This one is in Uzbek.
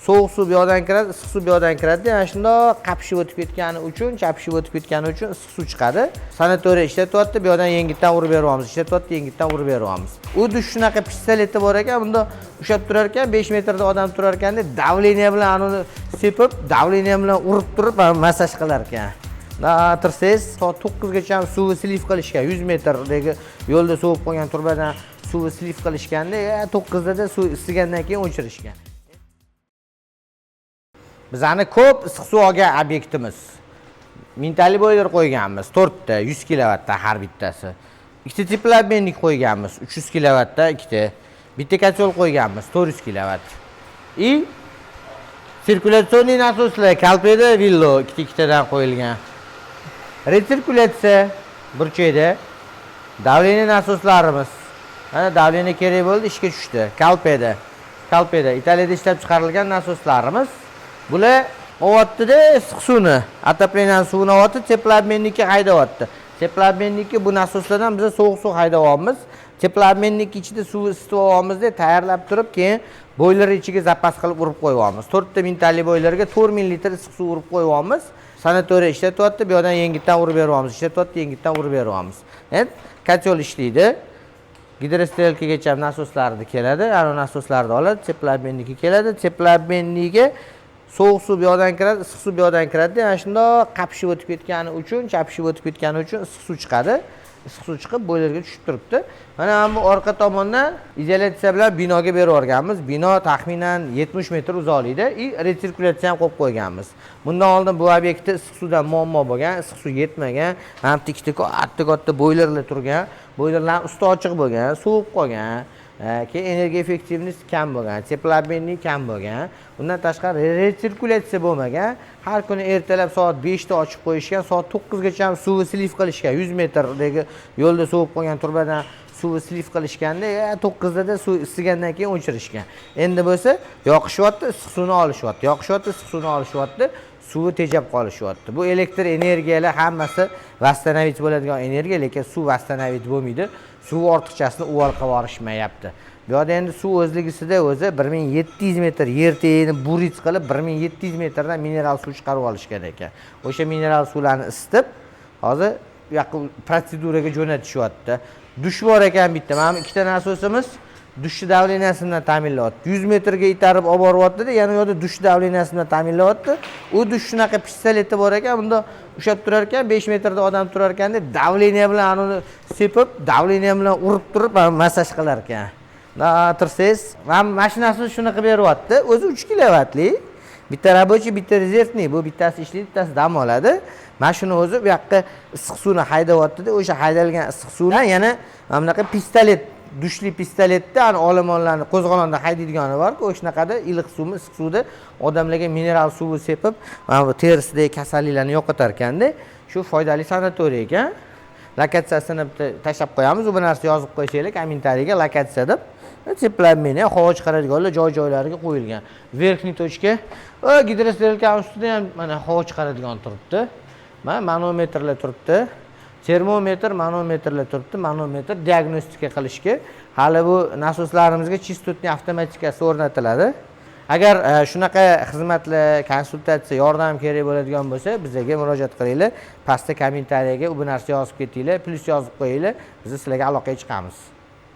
sovuq suv bu yoqdan kiradi, issiq suv bu yoqdan kiradi. Yana shundoq qapishib o'tib ketgani uchun, chapishib o'tib ketgani uchun issiq suv chiqadi. Sanatoriya ishlatyapti, bu yoqdan yengitdan urib beryapmiz. Ishlatyapti, yengitdan urib beryapmiz. U dush shunaqa pistoleti bor ekan, bunda ushlab turar ekan, 5 metrda odam turar ekanda, davleniya bilan uni sepib, davleniya bilan urib turib, massaj qilar ekan. Tursangiz, soat 9 gacha suvni sliv qilishgan, 100 metrdagi yo'lda sovib qolgan turbadan suvni sliv qilishganda, 9 da suv isigandan keyin o'chirishgan. Bizani ko'p issiq suv olgan obyektimiz. Mintali boiler qo'yganmiz, 4 ta, 100 kilovatdan har bittasi. Ikkita teplobmennik qo'yganmiz, 300 kilovatdan ikkita. Bitta kotel qo'yganmiz, 400 kilovat. И sirkulyatsioniy nasoslar Kalpeda Villo ikkitadan qo'yilgan. Resirkulyatsiya burchakda davleniya nasoslarimiz. Mana davleniya kerak bo'ldi, ishga tushdi. Kalpeda Italiyada ishlab chiqarilgan nasoslarimiz. Bular ovatdi-da issiq suvni, отопление suvini ovatdi, teplobmennikka haydayapti. Teplobmennikka bu nasoslardan biz sovuq suv haydayapmiz. Teplobmennik ichida suv isitib olamizda tayyorlab turib, keyin boiler ichiga zapas qilib urib qo'yamiz. 4 ta mintali boilerga 4 ming litr issiq suv urib qo'yamiz. Sanatoriya ishlatyapti, bu yoqdan yengitdan urib beryapmiz. Ishlatyapti, yengitdan urib beryapmiz. Kotel ishlaydi. Gidrostrelkagacha nasoslarni keladi, ana nasoslarni oladi, teplobmennikka keladi. Teplobmennikka sovuq suv bu yoqdan kiradi, issiq suv bu yoqdan kiradi. Yana shundoq qapishib o'tib ketgani uchun, chapishib o'tib ketgani uchun issiq suv chiqadi. Issiq suv chiqib boilerga tushib turibdi. Mana bu orqa tomondan izolyatsiya bilan binoga berib yuborganmiz. Bino taxminan 70 metr uzoqlikda va resirkulyatsiya ham qo'yib qo'yganmiz. Bundan oldin bu obyektda issiq suvdan muammo bo'lgan, issiq suv yetmagan, ham katta boilerlar turgan, boilerlar usti ochiq bo'lgan, sovib qolgan. Keyin energiya effektivность kam bo'lgan, teplobmennik kam bo'lgan. Bundan tashqari resirkulyatsiya bo'lmagan. Har kuni ertalab soat 5 da ochib qo'yishgan, soat 9 gacha suvni sliv qilishgan. 100 metrdagi yo'lda sovib qolgan turbadan suvni sliv qilishganda, 9 da suv isigandan keyin o'chirishgan. Endi bo'lsa, yoqishyapti, issiq suvni olishyapti. Yoqishyapti, issiq suvni olishyapti. Suvi tejab qolishyapti. Bu elektr energiyalar hammasi vasстановить bo'ladigan energiya, lekin suv vasстановить bo'lmaydi. Suv ortiqchasini uvol qilib olishmayapti. Bu yerda endi suv o'zligisida o'zi 1700 metr yer tagini burit qilib 1700 metrdan mineral suv chiqarib olishgan ekan. O'sha mineral suvlarni isitib, hozir bu yoqqa protseduraga jo'natishyapti. Dush bor ekan bitta. Mana ikkita nasosimiz dushni davleniyasini ta'minlayapti. 100 metrga itarib olib boryapti-da, yana u yerda dush davleniyasini ta'minlayapti. U dush shunaqa pistoleti bor ekan, bunda ushlab turar ekan, 5 metrda odam turar ekanda, davleniya bilan uni sepib, davleniya bilan urib turib, massaj qilar ekan. Tursangiz, mashinasi shunaqa beryapti. O'zi 3 kilovatli. Bitta рабочий, bitta rezervniy. Bu bittasi ishlaydi, bittasi dam oladi. Mashina o'zi bu yoqqa issiq suvni haydayapti-da, o'sha haydalgan issiq suvdan yana mana bunaqa pistolet, dushli pistoletda ana olomonlarni qo'zg'olonda haydaydigani bor-ku, o'shanaqada iliq suvni, issiq suvda odamlarga mineral suvni sepib, mana bu terisidagi kasalliklarni yo'qotar ekanda, shu foydali sanatoriya ekan. Lokatsiyasini bitta tashlab qo'yamiz, bu narsa yozib qo'yishaylik, kommentariyaga lokatsiya deb. Teplobmennik havo chiqaradiganlar joy-joylariga qo'yilgan. Verxniy tochka, gidrostrelka ustida ham mana havo chiqaradigan turibdi. Mana manometrlar turibdi. Termometr, manometrlar turibdi. Manometr diagnostika qilishga hali bu nasoslarimizga chistotniy avtomatikasi o'rnatiladi. Agar shunaqa xizmatlar, konsultatsiya, yordam kerak bo'ladigan bo'lsa, bizga murojaat qilinglar. Pastda kommentariyaga bu narsa yozib ketinglar, plus yozib qo'yinglar. Biz sizlarga aloqaga chiqamiz.